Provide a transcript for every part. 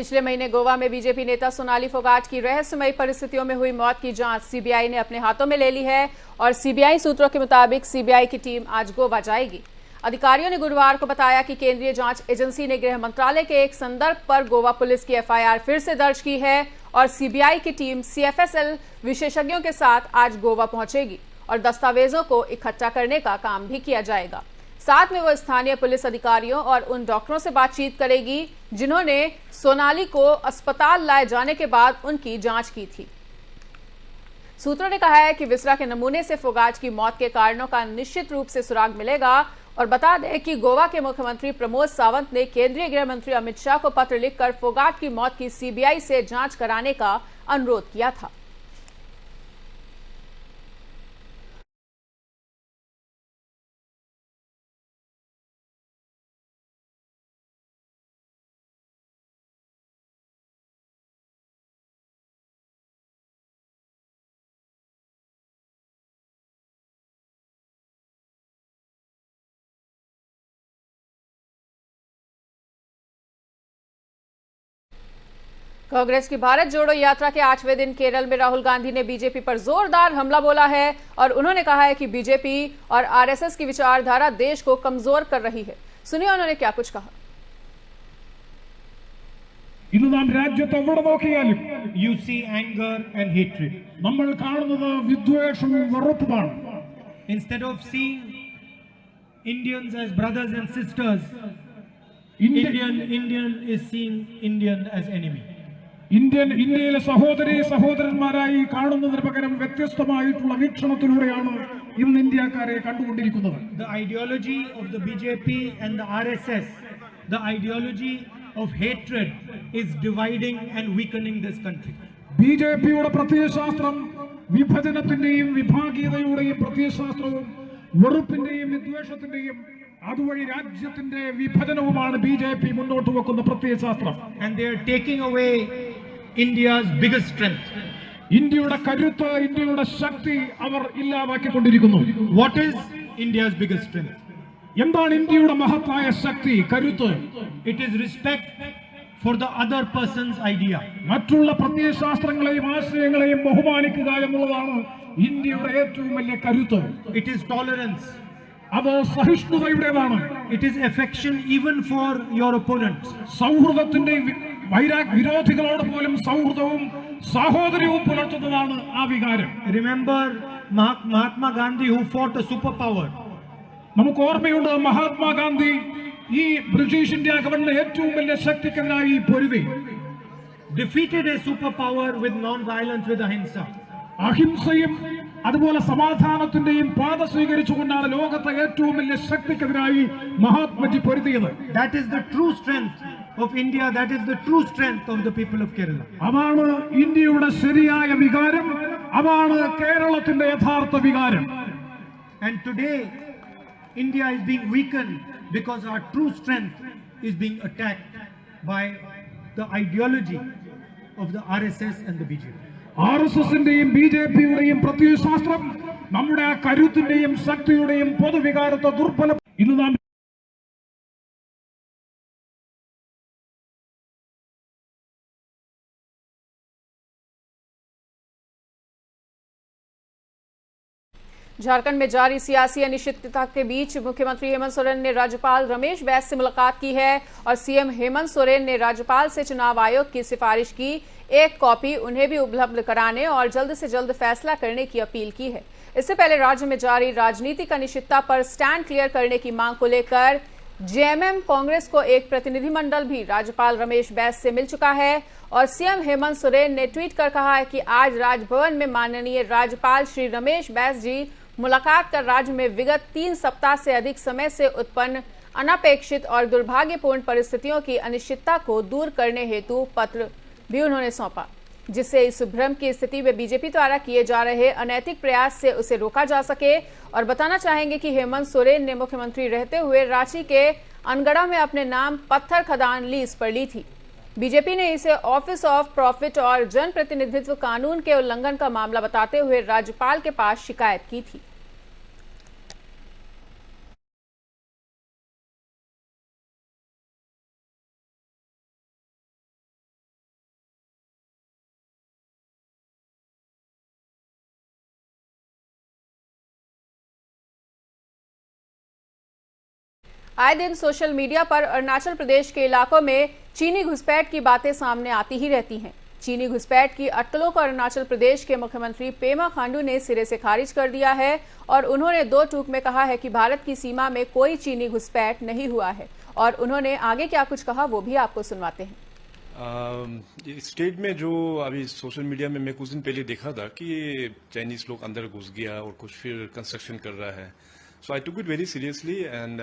पिछले महीने गोवा में बीजेपी नेता सोनाली फोगाट की रहस्यमयी परिस्थितियों में हुई मौत की जांच सीबीआई ने अपने हाथों में ले ली है और सीबीआई सूत्रों के मुताबिक सीबीआई की टीम आज गोवा जाएगी। अधिकारियों ने गुरुवार को बताया कि केंद्रीय जांच एजेंसी ने गृह मंत्रालय के एक संदर्भ पर गोवा पुलिस की एफआईआर फिर से दर्ज की है और सीबीआई की टीम सीएफएसएल विशेषज्ञों के साथ आज गोवा पहुंचेगी और दस्तावेजों को इकट्ठा करने का काम भी किया जाएगा। साथ में वो स्थानीय पुलिस अधिकारियों और उन डॉक्टरों से बातचीत करेगी जिन्होंने सोनाली को अस्पताल लाए जाने के बाद उनकी जांच की थी। सूत्रों ने कहा है कि विसरा के नमूने से फोगाट की मौत के कारणों का निश्चित रूप से सुराग मिलेगा और बता दें कि गोवा के मुख्यमंत्री प्रमोद सावंत ने केंद्रीय गृह मंत्री अमित शाह को पत्र लिखकर फोगाट की मौत की सीबीआई से जांच कराने का अनुरोध किया था। कांग्रेस की भारत जोड़ो यात्रा के 8वें दिन केरल में राहुल गांधी ने बीजेपी पर जोरदार हमला बोला है और उन्होंने कहा है कि बीजेपी और आरएसएस की विचारधारा देश को कमजोर कर रही है। सुनिए उन्होंने क्या कुछ कहा। ഇന്ന് നാം രാജ്യത്ത് എവിടെ നോക്കിയാലും you see anger and hatred. നമ്മൾ കാണുന്നത് വിദ്വേഷവും വെറുപ്പുമാണ്. Instead of seeing Indians as brothers and sisters, Indian is seeing Indian as enemy. ഇന്ത്യയിലെ സഹോദരന്മാരായി കാണുന്നതിന് പകരം വ്യത്യസ്തമായിട്ടുള്ള വീക്ഷണത്തിലൂടെയാണ് ഇന്ന് ഇന്ത്യക്കാരെ കണ്ടുകൊണ്ടിരിക്കുന്നത്. The ideology of the BJP and the RSS, the ideology of hatred is dividing and weakening this country. ബിജെപിയുടെ പ്രത്യയശാസ്ത്രം വിഭജനത്തിന്റെയും വിഭാഗീയതയുടെയും പ്രത്യയശാസ്ത്രവും വെറുപ്പിന്റെയും വിദ്വേഷത്തിന്റെയും അതുവഴി രാജ്യത്തിന്റെ വിഭജനവുമാണ് ബിജെപി മുന്നോട്ട് വെക്കുന്ന പ്രത്യയശാസ്ത്രം. And they are taking away India's biggest strength. ഇന്ത്യയുടെ കരുത്ത്, ഇന്ത്യയുടെ ശക്തി അവർ ഇല്ലാതാക്കിക്കൊണ്ടിരിക്കുന്നു. What is India's biggest strength? എന്താണ് ഇന്ത്യയുടെ മഹത്തായ ശക്തി, കരുത്ത്? It is respect for the other person's idea. മറ്റുള്ള പ്രത്യയശാസ്ത്രങ്ങളെയും ആശയങ്ങളെയും ബഹുമാനിക്കുക എന്നുള്ളതാണ് ഇന്ത്യയുടെ ഏറ്റവും വലിയ കരുത്ത്. It is tolerance. അത് സഹിഷ്ണുതയുടേതാണ്. It is affection even for your opponents. സൗഹൃദത്തിന്റെയും വിരോധികളോട് പോലും സൗഹൃദവും സഹോദര്യവും പുലർത്തുന്നതാണ് ആ വികാരം. Remember Mahatma Gandhi who fought a superpower. നമുക്ക് ഓർമ്മയുണ്ട് മഹാത്മാഗാന്ധി ഈ ബ്രിട്ടീഷ് ഇന്ത്യ ഗവൺമെന്റ് ഏറ്റവും വലിയ ശക്തിക്കെതിരായി പൊരുതി. Defeated a superpower with non-violence, with ahimsa. അഹിംസയും അതുപോലെ സമാധാനത്തിന്റെയും പാത സ്വീകരിച്ചുകൊണ്ടാണ് ലോകത്തെ ഏറ്റവും വലിയ ശക്തിക്കെതിരായി Mahatmaji പൊരുതിയത്. That is the true strength of India. That is the true strength of the people of Kerala. അതാണ് ഇന്ത്യയുടെ ശരിയായ വികാരം, അതാണ് കേരളത്തിന്റെ യഥാർത്ഥ വികാരം. And today India is being weakened because our true strength is being attacked by the ideology of the RSS and the BJP. ആർഎസ്എസിന്റെയും ബിജെപിയുടെയും പ്രത്യയശാസ്ത്രം നമ്മുടെ ആ കരുത്തിന്റെയും ശക്തിയുടെയും പൊതുവികാരത്തെ ദുർബലം. ഇന്ന് നാം झारखंड में जारी सियासी अनिश्चितता के बीच मुख्यमंत्री हेमंत सोरेन ने राज्यपाल रमेश बैस से मुलाकात की है और सीएम हेमंत सोरेन ने राज्यपाल से चुनाव आयोग की सिफारिश की एक कॉपी उन्हें भी उपलब्ध कराने और जल्द से जल्द फैसला करने की अपील की है। इससे पहले राज्य में जारी राजनीतिक अनिश्चितता पर स्टैंड क्लियर करने की मांग को लेकर जेएमएम कांग्रेस को एक प्रतिनिधिमंडल भी राज्यपाल रमेश बैस से मिल चुका है और सीएम हेमंत सोरेन ने ट्वीट कर कहा है कि आज राजभवन में माननीय राज्यपाल श्री रमेश बैस जी मुलाकात कर राज्य में विगत 3 सप्ताह से अधिक समय से उत्पन्न अनपेक्षित और दुर्भाग्यपूर्ण परिस्थितियों की अनिश्चितता को दूर करने हेतु पत्र भी उन्होंने सौंपा, जिससे इस भ्रम की स्थिति में बीजेपी द्वारा किए जा रहे अनैतिक प्रयास से उसे रोका जा सके। और बताना चाहेंगे कि हेमंत सोरेन ने मुख्यमंत्री रहते हुए रांची के अनगढ़ा में अपने नाम पत्थर खदान लीज पर ली थी। बीजेपी ने इसे ऑफिस ऑफ प्रॉफिट और जन प्रतिनिधित्व कानून के उल्लंघन का मामला बताते हुए राज्यपाल के पास शिकायत की थी। आए दिन सोशल मीडिया पर अरुणाचल प्रदेश के इलाकों में चीनी घुसपैठ की बातें सामने आती ही रहती हैं। चीनी घुसपैठ की अटकलों को अरुणाचल प्रदेश के मुख्यमंत्री पेमा खांडू ने सिरे से खारिज कर दिया है और उन्होंने दो टूक में कहा है कि भारत की सीमा में कोई चीनी घुसपैठ नहीं हुआ है। और उन्होंने आगे क्या कुछ कहा वो भी आपको सुनवाते हैं। स्टेट में जो अभी सोशल मीडिया में मैं कुछ दिन पहले देखा था कि चाइनीज लोग अंदर घुस गया और कुछ फिर कंस्ट्रक्शन कर रहा है। So I took it very seriously and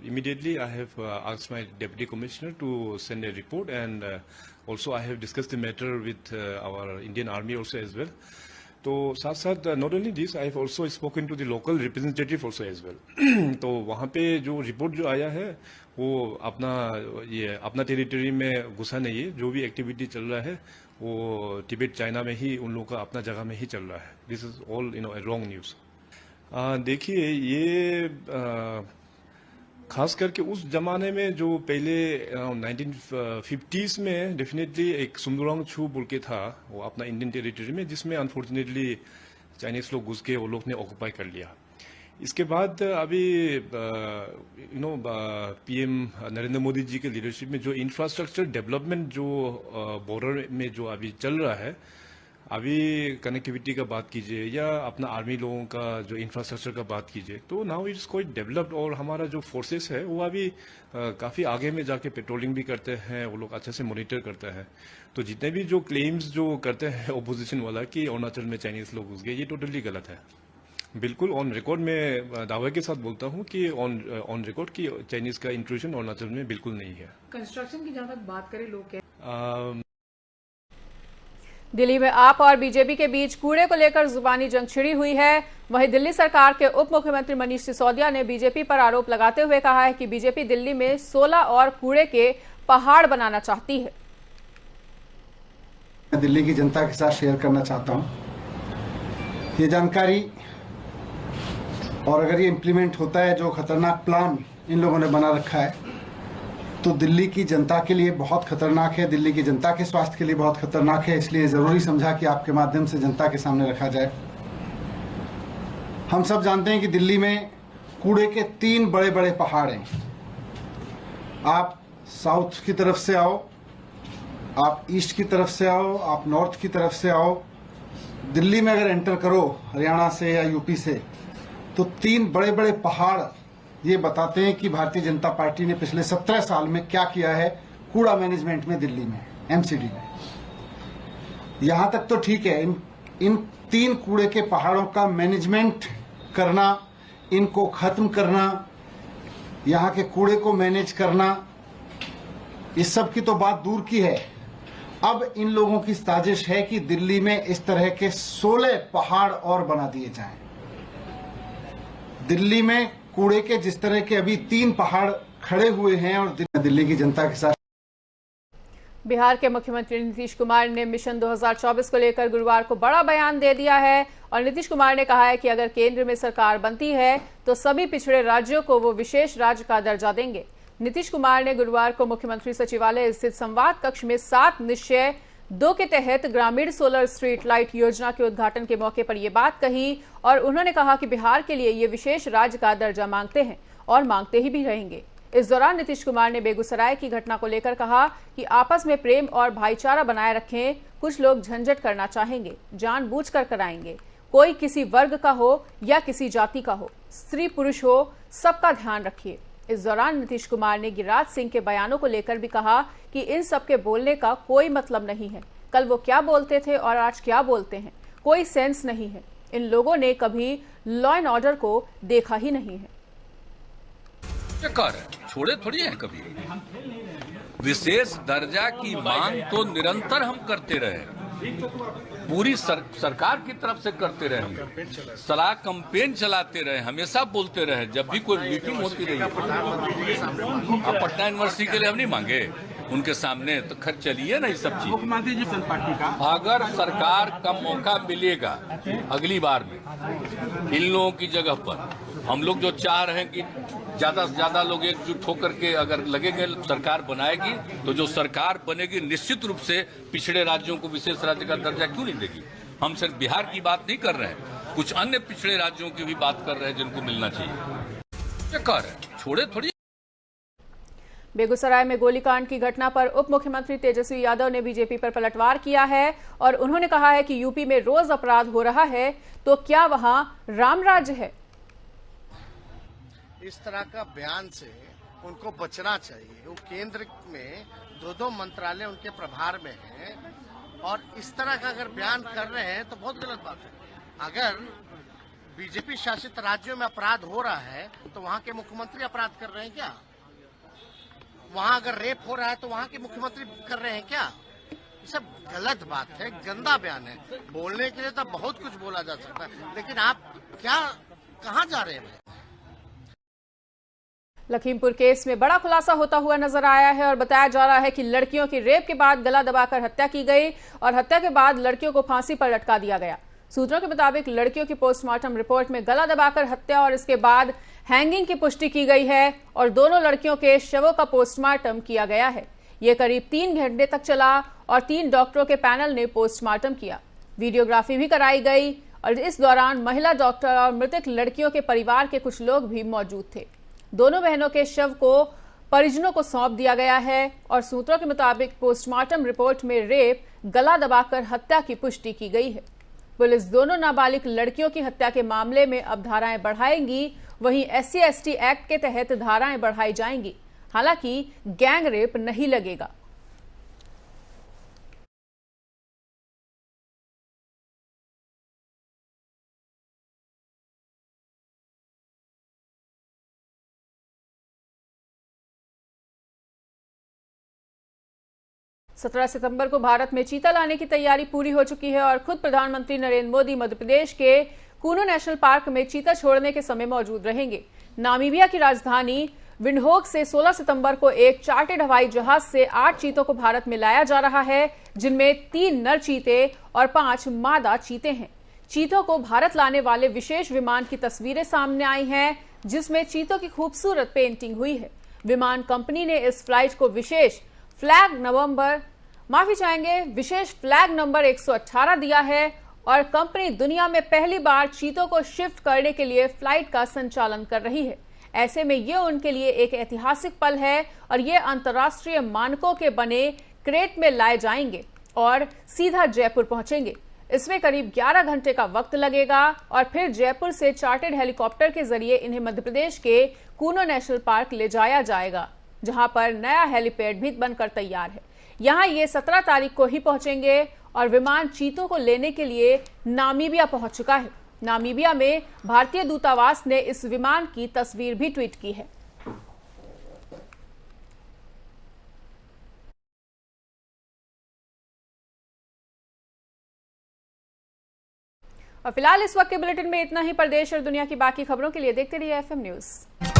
immediately I have asked my deputy commissioner to send a report and also I have discussed the matter with our Indian Army also as well. तो साथ साथ not only this I have also spoken to the local representative also as well. तो वहाँ पे जो report जो आया है वो अपना टेरिटरी में घुसा नहीं है। जो भी एक्टिविटी चल रहा है वो तिब्बत चाइना में ही उन लोगों का अपना जगह में ही चल रहा है। This is all wrong news. देखिए ये खास करके उस जमाने में जो पहले 1950s में डेफिनेटली एक सुमदुरांग छू बोल के था वो अपना इंडियन टेरिटरी में, जिसमें अनफॉर्चुनेटली चाइनीज लोग घुस के वो लोग ने ऑक्यूपाई कर लिया। इसके बाद अभी पीएम नरेंद्र मोदी जी के लीडरशिप में जो इंफ्रास्ट्रक्चर डेवलपमेंट जो बॉर्डर में जो अभी चल रहा है, अभी कनेक्टिविटी का बात कीजिए या अपना आर्मी लोगों का जो इंफ्रास्ट्रक्चर का बात कीजिए, तो नाउ इट्स क्वाइट डेवलप्ड और हमारा जो फोर्सेस है वो अभी काफ़ी आगे में जाके पेट्रोलिंग भी करते हैं, वो लोग अच्छे से मॉनिटर करते हैं। तो जितने भी जो क्लेम्स जो करते हैं ओपोजिशन वाला कि अरुणाचल में चाइनीज लोग घुस गए, ये टोटली गलत है। बिल्कुल ऑन रिकॉर्ड में दावे के साथ बोलता हूँ कि ऑन रिकॉर्ड कि चाइनीज का इंट्रूजन अरुणाचल में बिल्कुल नहीं है। कंस्ट्रक्शन की जहाँ तक बात करें लोग दिल्ली में आप और बीजेपी के बीच कूड़े को लेकर जुबानी जंग छिड़ी हुई है। वहीं दिल्ली सरकार के उप मुख्यमंत्री मनीष सिसोदिया ने बीजेपी पर आरोप लगाते हुए कहा है कि बीजेपी दिल्ली में 16 और कूड़े के पहाड़ बनाना चाहती है। मैं दिल्ली की जनता के साथ शेयर करना चाहता हूं ये जानकारी, और अगर ये इम्प्लीमेंट होता है जो खतरनाक प्लान इन लोगों ने बना रखा है तो दिल्ली की जनता के लिए बहुत खतरनाक है, दिल्ली की जनता के स्वास्थ्य के लिए बहुत खतरनाक है। इसलिए ज़रूरी समझा कि आपके माध्यम से जनता के सामने रखा जाए। हम सब जानते हैं कि दिल्ली में कूड़े के 3 बड़े बड़े पहाड़ हैं। आप साउथ की तरफ से आओ, आप ईस्ट की तरफ से आओ, आप नॉर्थ की तरफ से आओ, दिल्ली में अगर एंटर करो हरियाणा से या यूपी से, तो 3 बड़े बड़े पहाड़ ये बताते हैं कि भारतीय जनता पार्टी ने पिछले 17 साल में क्या किया है कूड़ा मैनेजमेंट में दिल्ली में, एमसीडी में। यहां तक तो ठीक है, इन 3 कूड़े के पहाड़ों का मैनेजमेंट करना, इनको खत्म करना, यहां के कूड़े को मैनेज करना, इस सब की तो बात दूर की है। अब इन लोगों की साजिश है कि दिल्ली में इस तरह के 16 पहाड़ और बना दिए जाएं। दिल्ली में कूड़े के जिस तरह के अभी 3 पहाड़ खड़े हुए हैं और दिल्ली की जनता के साथ। बिहार के मुख्यमंत्री नीतीश कुमार ने मिशन 2024 को लेकर गुरुवार को बड़ा बयान दे दिया है और नीतीश कुमार ने कहा है कि अगर केंद्र में सरकार बनती है तो सभी पिछड़े राज्यों को वो विशेष राज्य का दर्जा देंगे। नीतीश कुमार ने गुरुवार को मुख्यमंत्री सचिवालय स्थित संवाद कक्ष में 7 निश्चय 2 के तहत ग्रामीण सोलर स्ट्रीट लाइट योजना के उद्घाटन के मौके पर यह बात कही और उन्होंने कहा कि बिहार के लिए ये विशेष राज्य का दर्जा मांगते हैं और मांगते ही भी रहेंगे। इस दौरान नीतीश कुमार ने बेगूसराय की घटना को लेकर कहा कि आपस में प्रेम और भाईचारा बनाए रखें। कुछ लोग झंझट करना चाहेंगे, जानबूझकर कराएंगे। कोई किसी वर्ग का हो या किसी जाति का हो, स्त्री पुरुष हो, सबका ध्यान रखिए। इस दौरान नीतीश कुमार ने गिरिराज सिंह के बयानों को लेकर भी कहा कि इन सबके बोलने का कोई मतलब नहीं है। कल वो क्या बोलते थे और आज क्या बोलते हैं, कोई सेंस नहीं है। इन लोगों ने कभी लॉ एंड ऑर्डर को देखा ही नहीं है। छोड़े थोड़ी हैं कभी। विशेष दर्जा की मांग तो निरंतर हम करते रहे, पूरी सरकार की तरफ से करते रहे, सलाह कैंपेन चलाते रहे, हमेशा बोलते रहे। जब भी कोई मीटिंग होती रही, अब पटना यूनिवर्सिटी के लिए हम नहीं मांगे उनके सामने, तो खैर चलिए ना ये सब चीज। अगर सरकार का मौका मिलेगा अगली बार में इन लोगों की जगह पर, हम लोग जो चाह रहे हैं कि ज्यादा से ज्यादा लोग एकजुट होकर के अगर लगेंगे सरकार बनाएगी, तो जो सरकार बनेगी निश्चित रूप से पिछड़े राज्यों को विशेष राज्य का दर्जा क्यों नहीं देगी। हम सिर्फ बिहार की बात नहीं कर रहे हैं, कुछ अन्य पिछड़े राज्यों की भी बात कर रहे हैं जिनको मिलना चाहिए। क्या कर रहे हैं, छोड़े थोड़ी। बेगूसराय में गोलीकांड की घटना पर उप मुख्यमंत्री तेजस्वी यादव ने बीजेपी पर पलटवार किया है और उन्होंने कहा है कि यूपी में रोज अपराध हो रहा है, तो क्या वहां राम राज्य है? इस तरह का बयान से उनको बचना चाहिए। वो केंद्र में दो मंत्रालय उनके प्रभार में हैं और इस तरह का अगर बयान कर रहे हैं तो बहुत गलत बात है। अगर बीजेपी शासित राज्यों में अपराध हो रहा है तो वहां के मुख्यमंत्री अपराध कर रहे हैं क्या? वहां अगर रेप हो रहा है तो वहां के मुख्यमंत्री कर रहे हैं क्या? ये सब गलत बात है, गंदा बयान है। बोलने के लिए तो बहुत कुछ बोला जा सकता है, लेकिन आप कहाँ जा रहे हैं? लखीमपुर केस में बड़ा खुलासा होता हुआ नजर आया है और बताया जा रहा है कि लड़कियों की रेप के बाद गला दबाकर हत्या की गई और हत्या के बाद लड़कियों को फांसी पर लटका दिया गया। सूत्रों के मुताबिक लड़कियों की पोस्टमार्टम रिपोर्ट में गला दबाकर हत्या और इसके बाद हैंगिंग की पुष्टि की गई है और दोनों लड़कियों के शवों का पोस्टमार्टम किया गया है। यह करीब 3 घंटे तक चला और 3 डॉक्टरों के पैनल ने पोस्टमार्टम किया। वीडियोग्राफी भी कराई गई और इस दौरान महिला डॉक्टर और मृतक लड़कियों के परिवार के कुछ लोग भी मौजूद थे। दोनों बहनों के शव को परिजनों को सौंप दिया गया है और सूत्रों के मुताबिक पोस्टमार्टम रिपोर्ट में रेप, गला दबाकर हत्या की पुष्टि की गई है। पुलिस दोनों नाबालिग लड़कियों की हत्या के मामले में अब धाराएं बढ़ाएंगी, वहीं SC/ST एक्ट के तहत धाराएं बढ़ाई जाएंगी। हालांकि गैंग रेप नहीं लगेगा। सत्रह सितंबर को भारत में चीता लाने की तैयारी पूरी हो चुकी है और खुद प्रधानमंत्री नरेंद्र मोदी मध्य प्रदेश के कूनो नेशनल पार्क में चीता छोड़ने के समय मौजूद रहेंगे। नामीबिया की राजधानी विंडहोक से 16 सितंबर को एक चार्टर्ड हवाई जहाज से 8 चीतों को भारत में लाया जा रहा है, जिनमें 3 नर चीते और 5 मादा चीते हैं। चीतों को भारत लाने वाले विशेष विमान की तस्वीरें सामने आई हैं, जिसमें चीतों की खूबसूरत पेंटिंग हुई है। विमान कंपनी ने इस फ्लाइट को विशेष फ्लैग नंबर 118 दिया है और कंपनी दुनिया में पहली बार चीतों को शिफ्ट करने के लिए फ्लाइट का संचालन कर रही है। ऐसे में ये उनके लिए एक ऐतिहासिक पल है और ये अंतर्राष्ट्रीय मानकों के बने क्रेट में लाए जाएंगे और सीधा जयपुर पहुंचेंगे। इसमें करीब 11 घंटे का वक्त लगेगा और फिर जयपुर से चार्टर्ड हेलीकॉप्टर के जरिए इन्हें मध्य प्रदेश के कूनो नेशनल पार्क ले जाया जाएगा, जहां पर नया हेलीपैड भी बनकर तैयार है। यहां ये 17 तारीख को ही पहुंचेंगे और विमान चीतों को लेने के लिए नामीबिया पहुंच चुका है। नामीबिया में भारतीय दूतावास ने इस विमान की तस्वीर भी ट्वीट की है। और फिलहाल इस वक्त के बुलेटिन में इतना ही। प्रदेश और दुनिया की बाकी खबरों के लिए देखते रहिए FM न्यूज।